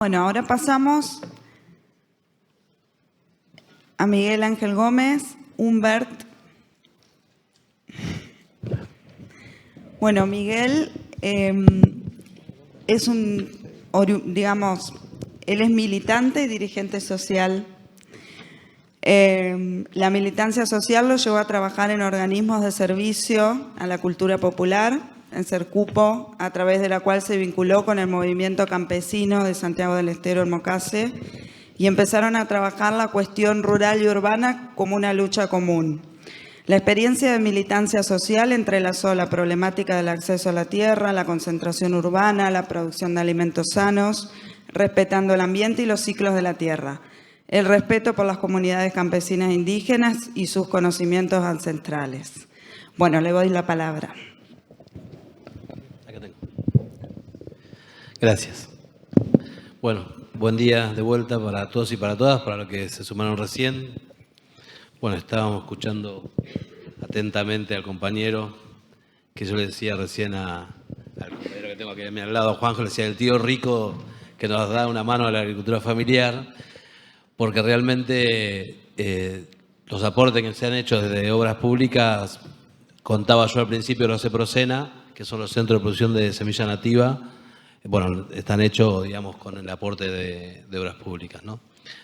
Bueno, ahora pasamos a Miguel Ángel Gómez, Humbert. Bueno, Miguel es él es militante y dirigente social. La militancia social lo llevó a trabajar en organismos de servicio a la cultura popular, en Sercupo, a través de la cual se vinculó con el movimiento campesino de Santiago del Estero, en Mocase, y empezaron a trabajar la cuestión rural y urbana como una lucha común. La experiencia de militancia social entrelazó la problemática del acceso a la tierra, la concentración urbana, la producción de alimentos sanos, respetando el ambiente y los ciclos de la tierra, el respeto por las comunidades campesinas indígenas y sus conocimientos ancestrales. Bueno, le doy la palabra. Gracias. Bueno, buen día de vuelta para todos y para todas, para los que se sumaron recién. Bueno, estábamos escuchando atentamente al compañero, que yo le decía recién al compañero que tengo aquí a mi al lado, le decía el tío rico que nos da una mano a la agricultura familiar, porque realmente los aportes que se han hecho desde obras públicas, contaba yo al principio, los CEPROSENA, que son los centros de producción de semilla nativa, bueno, están hechos, digamos, con el aporte de obras públicas, ¿no?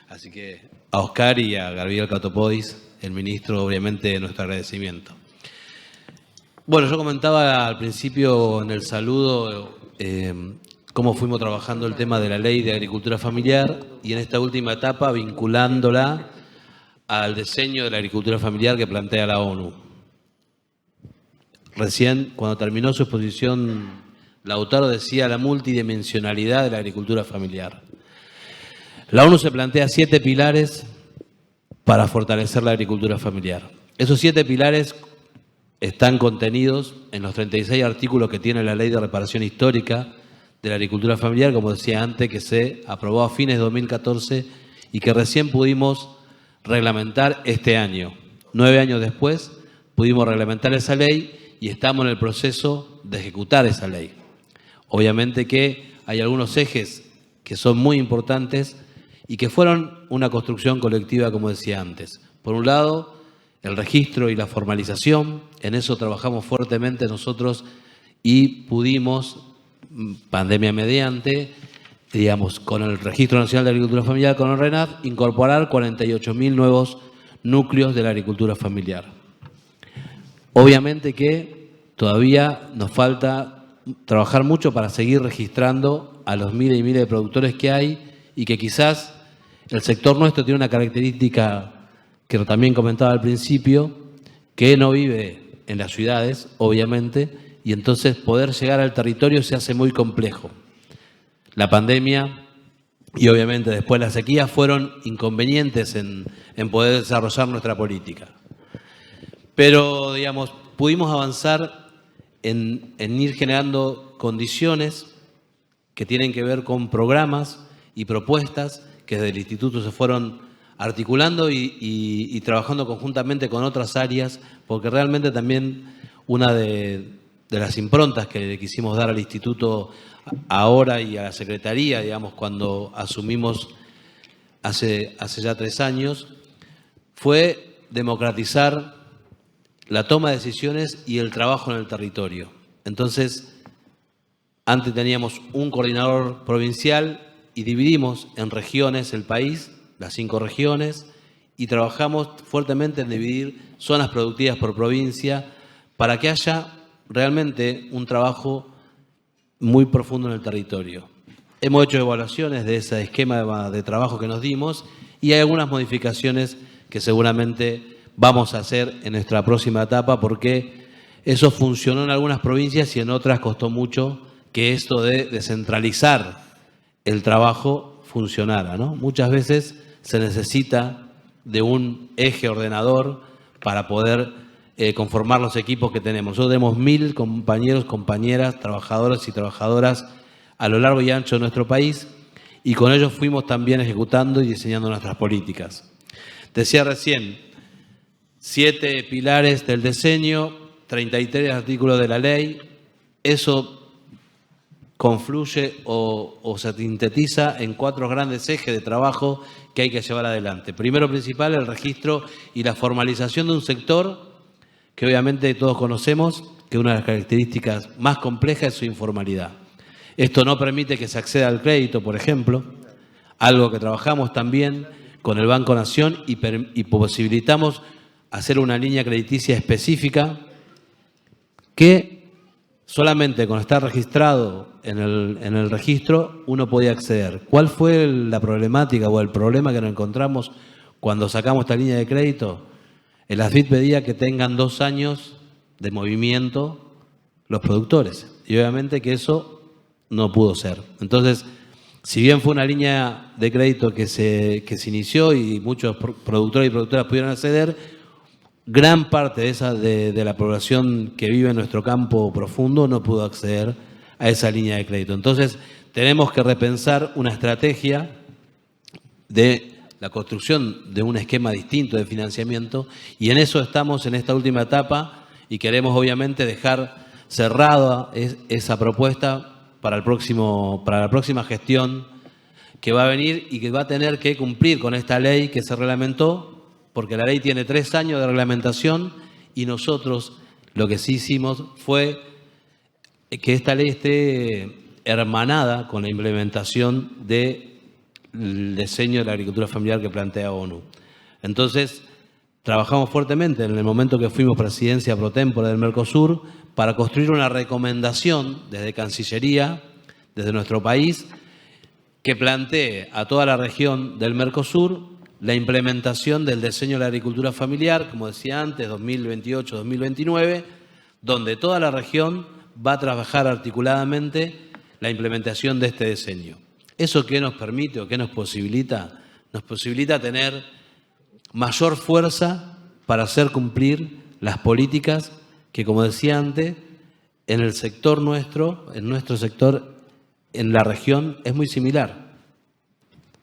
Así que a Oscar y a Gabriel Catopodis, el ministro, obviamente, nuestro agradecimiento. Bueno, yo comentaba al principio en el saludo cómo fuimos trabajando el tema de la ley de agricultura familiar y en esta última etapa vinculándola al diseño de la agricultura familiar que plantea la ONU. Recién, cuando terminó su exposición, Lautaro decía la multidimensionalidad de la agricultura familiar. La ONU se plantea 7 pilares para fortalecer la agricultura familiar. Esos 7 pilares están contenidos en los 36 artículos que tiene la Ley de Reparación Histórica de la Agricultura Familiar, como decía antes, que se aprobó a fines de 2014 y que recién pudimos reglamentar este año. 9 años después pudimos reglamentar esa ley y estamos en el proceso de ejecutar esa ley. Obviamente que hay algunos ejes que son muy importantes y que fueron una construcción colectiva, como decía antes. Por un lado, el registro y la formalización, en eso trabajamos fuertemente nosotros y pudimos, pandemia mediante, digamos, con el Registro Nacional de Agricultura Familiar, con el RENAF, incorporar 48.000 nuevos núcleos de la agricultura familiar. Obviamente que todavía nos falta trabajar mucho para seguir registrando a los miles y miles de productores que hay y que quizás el sector nuestro tiene una característica que también comentaba al principio, que no vive en las ciudades, obviamente, y entonces poder llegar al territorio se hace muy complejo. La pandemia y obviamente después la sequía fueron inconvenientes en poder desarrollar nuestra política. Pero, digamos, pudimos avanzar en ir generando condiciones que tienen que ver con programas y propuestas que desde el Instituto se fueron articulando y trabajando conjuntamente con otras áreas, porque realmente también una de las improntas que le quisimos dar al Instituto ahora y a la Secretaría, digamos, cuando asumimos hace ya 3 años, fue democratizar la toma de decisiones y el trabajo en el territorio. Entonces, antes teníamos un coordinador provincial y dividimos en regiones el país, las 5 regiones, y trabajamos fuertemente en dividir zonas productivas por provincia para que haya realmente un trabajo muy profundo en el territorio. Hemos hecho evaluaciones de ese esquema de trabajo que nos dimos y hay algunas modificaciones que seguramente vamos a hacer en nuestra próxima etapa porque eso funcionó en algunas provincias y en otras costó mucho que esto de descentralizar el trabajo funcionara, ¿no? Muchas veces se necesita de un eje ordenador para poder conformar los equipos que tenemos. Nosotros tenemos 1.000 compañeros, compañeras, trabajadores y trabajadoras a lo largo y ancho de nuestro país y con ellos fuimos también ejecutando y diseñando nuestras políticas. Decía recién, 7 pilares del diseño, 33 artículos de la ley. Eso confluye o se sintetiza en 4 grandes ejes de trabajo que hay que llevar adelante. Primero principal, el registro y la formalización de un sector que obviamente todos conocemos que una de las características más complejas es su informalidad. Esto no permite que se acceda al crédito, por ejemplo, algo que trabajamos también con el Banco Nación y posibilitamos hacer una línea crediticia específica que solamente con estar registrado en el registro uno podía acceder. ¿Cuál fue la problemática o el problema que nos encontramos cuando sacamos esta línea de crédito? El AFIP pedía que tengan 2 años de movimiento los productores y obviamente que eso no pudo ser. Entonces, si bien fue una línea de crédito que se inició y muchos productores y productoras pudieron acceder, gran parte de la población que vive en nuestro campo profundo no pudo acceder a esa línea de crédito. Entonces, tenemos que repensar una estrategia de la construcción de un esquema distinto de financiamiento y en eso estamos en esta última etapa y queremos obviamente dejar cerrada esa propuesta para la próxima gestión que va a venir y que va a tener que cumplir con esta ley que se reglamentó, porque la ley tiene 3 años de reglamentación y nosotros lo que sí hicimos fue que esta ley esté hermanada con la implementación del diseño de la agricultura familiar que plantea ONU. Entonces, trabajamos fuertemente en el momento que fuimos presidencia pro tempore del Mercosur para construir una recomendación desde Cancillería, desde nuestro país, que plantee a toda la región del Mercosur la implementación del diseño de la agricultura familiar, como decía antes, 2028-2029, donde toda la región va a trabajar articuladamente la implementación de este diseño. ¿Eso qué nos permite o qué nos posibilita? Nos posibilita tener mayor fuerza para hacer cumplir las políticas que, como decía antes, en el sector nuestro, en nuestro sector, en la región, es muy similar.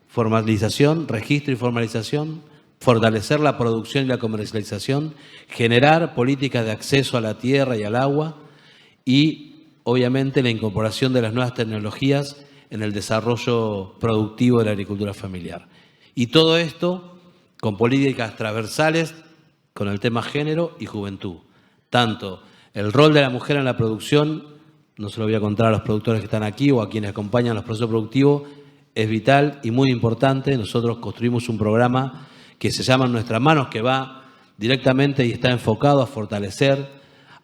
Formalización, registro y formalización, fortalecer la producción y la comercialización, generar políticas de acceso a la tierra y al agua y, obviamente, la incorporación de las nuevas tecnologías en el desarrollo productivo de la agricultura familiar. Y todo esto con políticas transversales con el tema género y juventud. Tanto el rol de la mujer en la producción, no se lo voy a contar a los productores que están aquí o a quienes acompañan los procesos productivos, es vital y muy importante. Nosotros construimos un programa que se llama En Nuestras Manos, que va directamente y está enfocado a fortalecer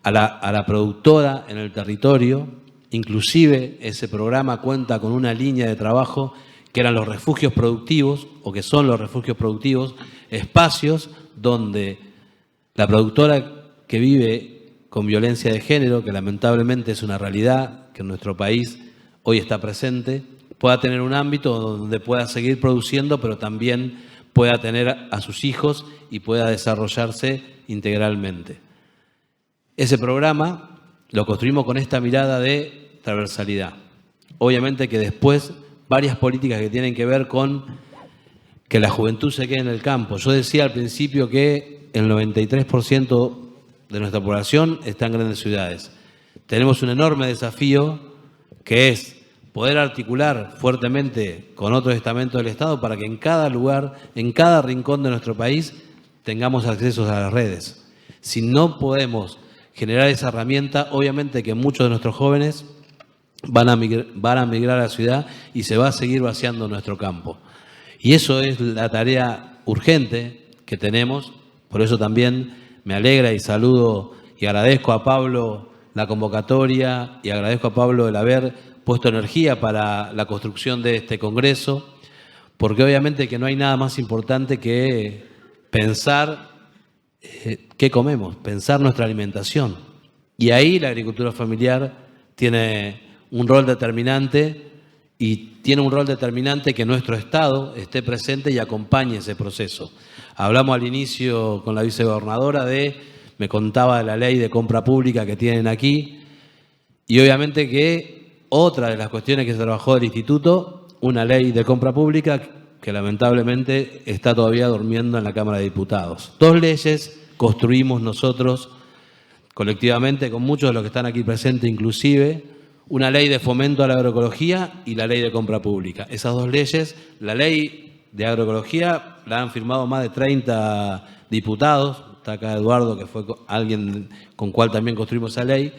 a la productora en el territorio. Inclusive ese programa cuenta con una línea de trabajo que eran los refugios productivos, o que son los refugios productivos, espacios donde la productora que vive con violencia de género, que lamentablemente es una realidad que en nuestro país hoy está presente, pueda tener un ámbito donde pueda seguir produciendo, pero también pueda tener a sus hijos y pueda desarrollarse integralmente. Ese programa lo construimos con esta mirada de transversalidad. Obviamente que después varias políticas que tienen que ver con que la juventud se quede en el campo. Yo decía al principio que el 93% de nuestra población está en grandes ciudades. Tenemos un enorme desafío que es poder articular fuertemente con otros estamentos del Estado para que en cada lugar, en cada rincón de nuestro país, tengamos acceso a las redes. Si no podemos generar esa herramienta, obviamente que muchos de nuestros jóvenes van a migrar a la ciudad y se va a seguir vaciando nuestro campo. Y eso es la tarea urgente que tenemos. Por eso también me alegra y saludo y agradezco a Pablo la convocatoria y agradezco a Pablo el haber puesto energía para la construcción de este congreso, porque obviamente que no hay nada más importante que pensar qué comemos, pensar nuestra alimentación. Y ahí la agricultura familiar tiene un rol determinante y tiene un rol determinante que nuestro Estado esté presente y acompañe ese proceso. Hablamos al inicio con la vicegobernadora me contaba de la ley de compra pública que tienen aquí y obviamente que otra de las cuestiones que se trabajó del instituto, una ley de compra pública que lamentablemente está todavía durmiendo en la Cámara de Diputados. 2 leyes construimos nosotros colectivamente con muchos de los que están aquí presentes inclusive, una ley de fomento a la agroecología y la ley de compra pública. Esas dos leyes, la ley de agroecología la han firmado más de 30 diputados, está acá Eduardo, que fue alguien con cual también construimos esa ley,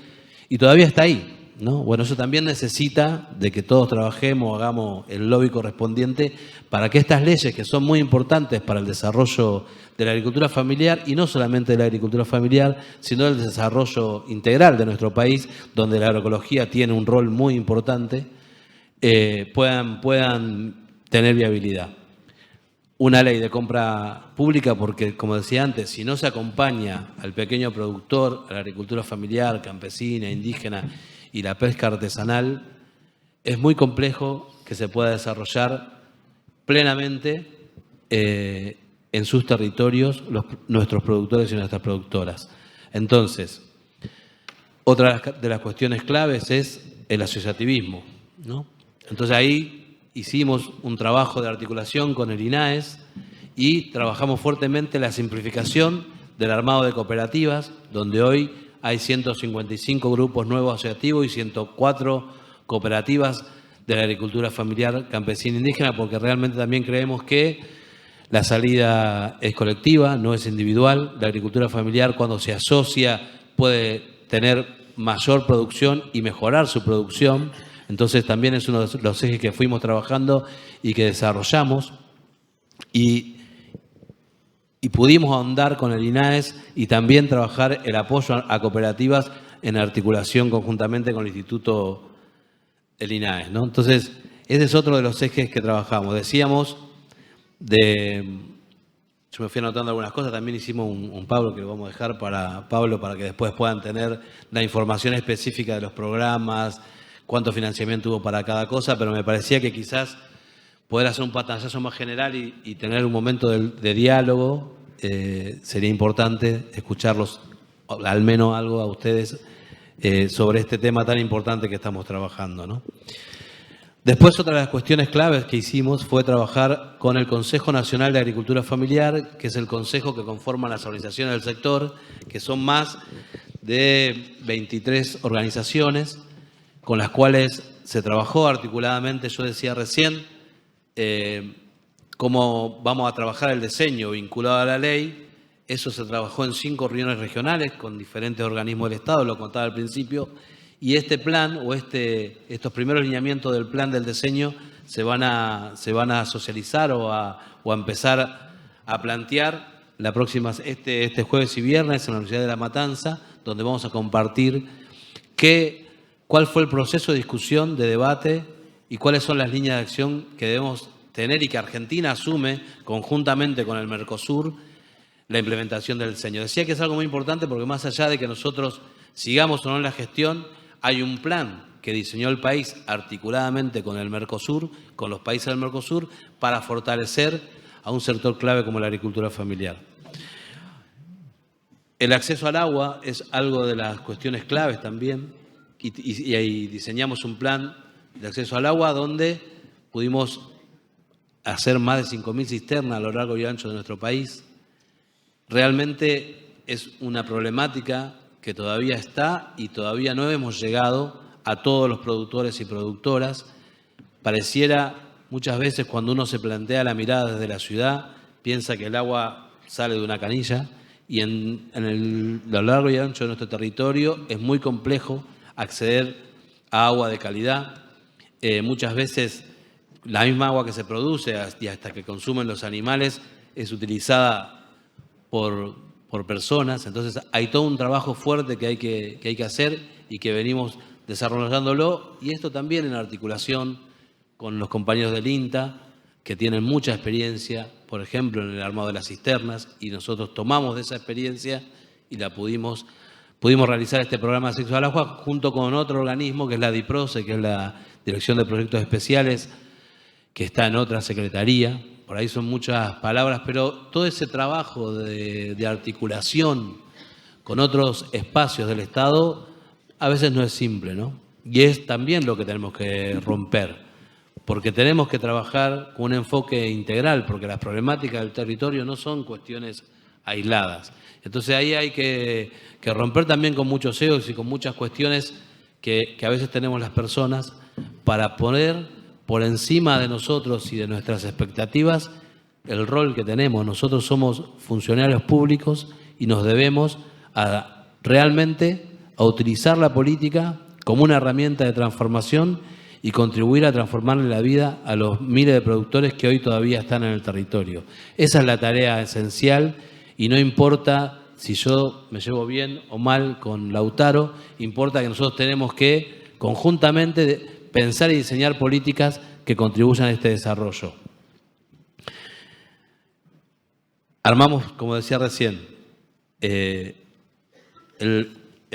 y todavía está ahí, ¿no? Bueno, eso también necesita de que todos trabajemos, hagamos el lobby correspondiente para que estas leyes, que son muy importantes para el desarrollo de la agricultura familiar, y no solamente de la agricultura familiar, sino del desarrollo integral de nuestro país, donde la agroecología tiene un rol muy importante, puedan tener viabilidad. Una ley de compra pública porque, como decía antes, si no se acompaña al pequeño productor, a la agricultura familiar, campesina, indígena y la pesca artesanal, es muy complejo que se pueda desarrollar plenamente en sus territorios nuestros productores y nuestras productoras. Entonces, otra de las cuestiones claves es el asociativismo, ¿no? Entonces ahí hicimos un trabajo de articulación con el INAES y trabajamos fuertemente la simplificación del armado de cooperativas, donde hoy hay 155 grupos nuevos asociativos y 104 cooperativas de la agricultura familiar, campesina e indígena, porque realmente también creemos que la salida es colectiva, no es individual. La agricultura familiar, cuando se asocia, puede tener mayor producción y mejorar su producción. Entonces también es uno de los ejes que fuimos trabajando y que desarrollamos y pudimos ahondar con el INAES y también trabajar el apoyo a cooperativas en articulación conjuntamente con el Instituto el INAES, ¿no? Entonces, ese es otro de los ejes que trabajamos. Decíamos, yo me fui anotando algunas cosas, también hicimos un Pablo que lo vamos a dejar para Pablo para que después puedan tener la información específica de los programas, cuánto financiamiento hubo para cada cosa, pero me parecía que quizás poder hacer un pantallazo más general y tener un momento de diálogo, sería importante escucharlos, al menos algo a ustedes, sobre este tema tan importante que estamos trabajando, ¿no? Después, otra de las cuestiones claves que hicimos fue trabajar con el Consejo Nacional de Agricultura Familiar, que es el consejo que conforma las organizaciones del sector, que son más de 23 organizaciones, con las cuales se trabajó articuladamente. Yo decía recién cómo vamos a trabajar el diseño vinculado a la ley. Eso se trabajó en 5 reuniones regionales con diferentes organismos del Estado, lo contaba al principio, y este plan o estos primeros lineamientos del plan del diseño se van a socializar o a empezar a plantear la próxima, este jueves y viernes en la Universidad de La Matanza, donde vamos a compartir cuál fue el proceso de discusión, de debate y cuáles son las líneas de acción que debemos tener y que Argentina asume conjuntamente con el Mercosur la implementación del diseño. Decía que es algo muy importante porque más allá de que nosotros sigamos o no en la gestión, hay un plan que diseñó el país articuladamente con el Mercosur, con los países del Mercosur, para fortalecer a un sector clave como la agricultura familiar. El acceso al agua es algo de las cuestiones claves también. Y ahí diseñamos un plan de acceso al agua donde pudimos hacer más de 5.000 cisternas a lo largo y ancho de nuestro país. Realmente es una problemática que todavía está y todavía no hemos llegado a todos los productores y productoras. Pareciera muchas veces cuando uno se plantea la mirada desde la ciudad, piensa que el agua sale de una canilla y a lo largo y ancho de nuestro territorio es muy complejo acceder a agua de calidad. Muchas veces la misma agua que se produce y hasta que consumen los animales es utilizada por personas. Entonces hay todo un trabajo fuerte que hay que hacer y que venimos desarrollándolo, y esto también en articulación con los compañeros del INTA que tienen mucha experiencia, por ejemplo, en el armado de las cisternas, y nosotros tomamos de esa experiencia y la pudimos realizar este programa de acceso al agua junto con otro organismo que es la DIPROCE, que es la Dirección de Proyectos Especiales, que está en otra secretaría. Por ahí son muchas palabras, pero todo ese trabajo de articulación con otros espacios del Estado a veces no es simple, ¿no? Y es también lo que tenemos que romper, porque tenemos que trabajar con un enfoque integral, porque las problemáticas del territorio no son cuestiones aisladas. Entonces ahí hay que romper también con muchos egos y con muchas cuestiones que a veces tenemos las personas para poner por encima de nosotros y de nuestras expectativas el rol que tenemos. Nosotros somos funcionarios públicos y nos debemos realmente a utilizar la política como una herramienta de transformación y contribuir a transformarle la vida a los miles de productores que hoy todavía están en el territorio. Esa es la tarea esencial y no importa si yo me llevo bien o mal con Lautaro, importa que nosotros tenemos que conjuntamente pensar y diseñar políticas que contribuyan a este desarrollo. Armamos, como decía recién, el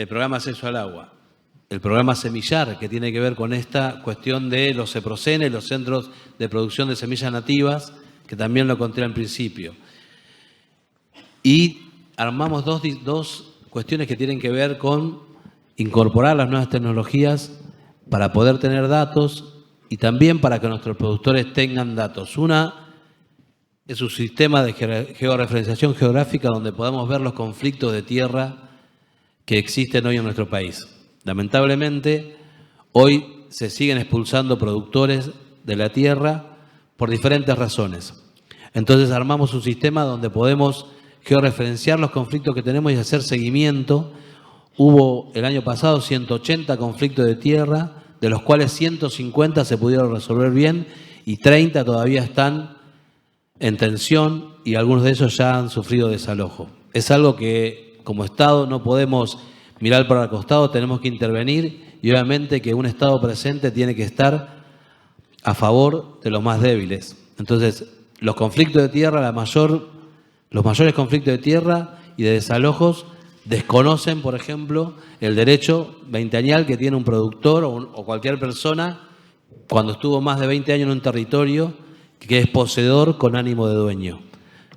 programa Acceso al Agua, el programa Semillar, que tiene que ver con esta cuestión de los CEPROCENE, los centros de producción de semillas nativas, que también lo conté al principio. Y armamos dos cuestiones que tienen que ver con incorporar las nuevas tecnologías para poder tener datos y también para que nuestros productores tengan datos. Una es un sistema de georreferenciación geográfica donde podamos ver los conflictos de tierra que existen hoy en nuestro país. Lamentablemente, hoy se siguen expulsando productores de la tierra por diferentes razones. Entonces armamos un sistema donde podemos georreferenciar los conflictos que tenemos y hacer seguimiento. Hubo el año pasado 180 conflictos de tierra, de los cuales 150 se pudieron resolver bien y 30 todavía están en tensión y algunos de esos ya han sufrido desalojo. Es algo que como Estado no podemos mirar para el costado, tenemos que intervenir y obviamente que un Estado presente tiene que estar a favor de los más débiles. Entonces, los conflictos de tierra, los mayores conflictos de tierra y de desalojos desconocen, por ejemplo, el derecho veinteañal que tiene un productor o cualquier persona cuando estuvo más de 20 años en un territorio que es poseedor con ánimo de dueño.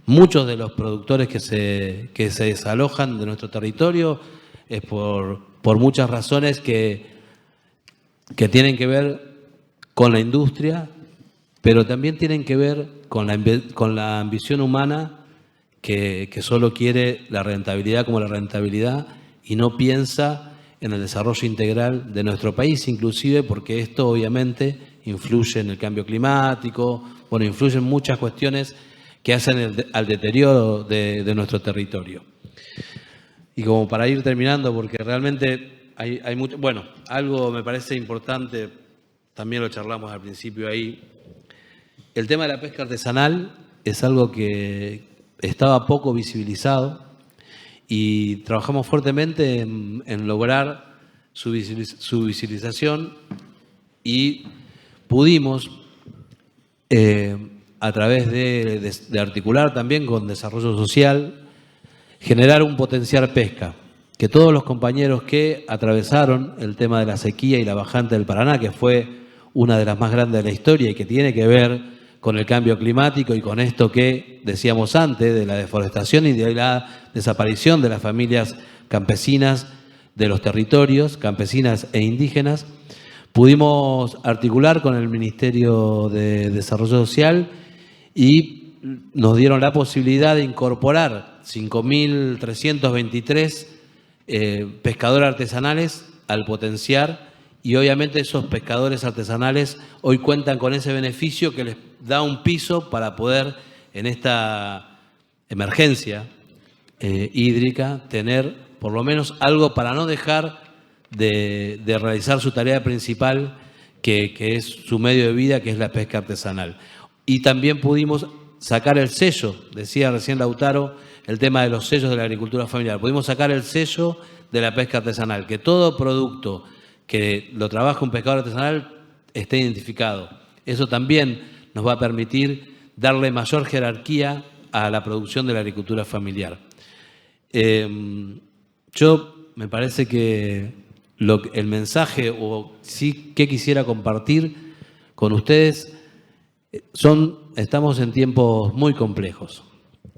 Muchos de los productores que se desalojan de nuestro territorio es por muchas razones que tienen que ver con la industria, pero también tienen que ver con la ambición humana que solo quiere la rentabilidad como la rentabilidad y no piensa en el desarrollo integral de nuestro país, inclusive porque esto obviamente influye en el cambio climático, influye en muchas cuestiones que hacen al deterioro de nuestro territorio. Y como para ir terminando, porque realmente hay mucho, algo me parece importante, también lo charlamos al principio ahí, el tema de la pesca artesanal es algo que estaba poco visibilizado y trabajamos fuertemente en lograr su visibilización y pudimos, a través de articular también con desarrollo social, generar un potenciar pesca, que todos los compañeros que atravesaron el tema de la sequía y la bajante del Paraná, que fue una de las más grandes de la historia y que tiene que ver con el cambio climático y con esto que decíamos antes, de la deforestación y de la desaparición de las familias campesinas de los territorios, campesinas e indígenas, pudimos articular con el Ministerio de Desarrollo Social y nos dieron la posibilidad de incorporar 5.323 pescadores artesanales al potenciar y obviamente esos pescadores artesanales hoy cuentan con ese beneficio que les da un piso para poder en esta emergencia hídrica tener por lo menos algo para no dejar de realizar su tarea principal que es su medio de vida, que es la pesca artesanal. Y también pudimos sacar el sello, decía recién Lautaro, el tema de los sellos de la agricultura familiar. Pudimos sacar el sello de la pesca artesanal, que todo producto que lo trabaja un pescador artesanal esté identificado. Eso también nos va a permitir darle mayor jerarquía a la producción de la agricultura familiar. Yo me parece que el mensaje o sí que quisiera compartir con ustedes estamos en tiempos muy complejos,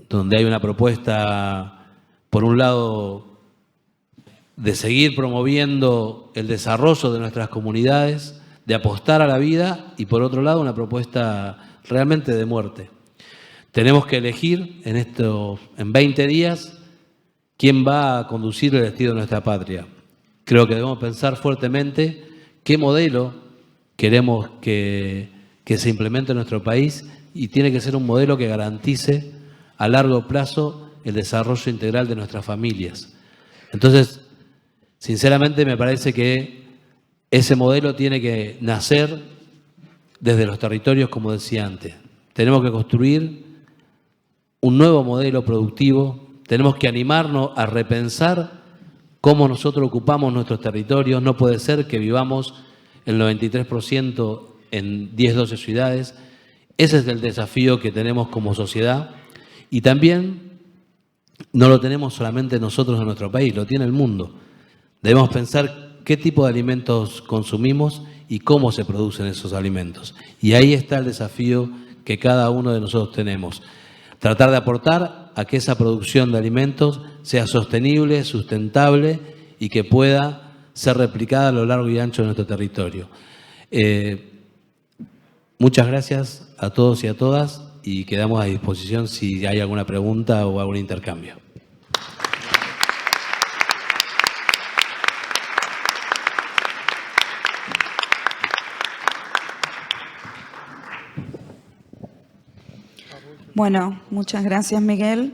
donde hay una propuesta, por un lado, de seguir promoviendo el desarrollo de nuestras comunidades, de apostar a la vida y, por otro lado, una propuesta realmente de muerte. Tenemos que elegir en 20 días quién va a conducir el destino de nuestra patria. creo que debemos pensar fuertemente qué modelo queremos que se implemente en nuestro país, y tiene que ser un modelo que garantice a largo plazo el desarrollo integral de nuestras familias. Entonces, sinceramente me parece que ese modelo tiene que nacer desde los territorios, como decía antes. Tenemos que construir un nuevo modelo productivo, tenemos que animarnos a repensar cómo nosotros ocupamos nuestros territorios. No puede ser que vivamos el 93% en 10, 12 ciudades. Ese es el desafío que tenemos como sociedad, y también no lo tenemos solamente nosotros en nuestro país, lo tiene el mundo. Debemos pensar qué tipo de alimentos consumimos y cómo se producen esos alimentos. Y ahí está el desafío que cada uno de nosotros tenemos. Tratar de aportar a que esa producción de alimentos sea sostenible, sustentable y que pueda ser replicada a lo largo y ancho de nuestro territorio. Muchas gracias a todos y a todas, y quedamos a disposición si hay alguna pregunta o algún intercambio. Bueno, muchas gracias, Miguel.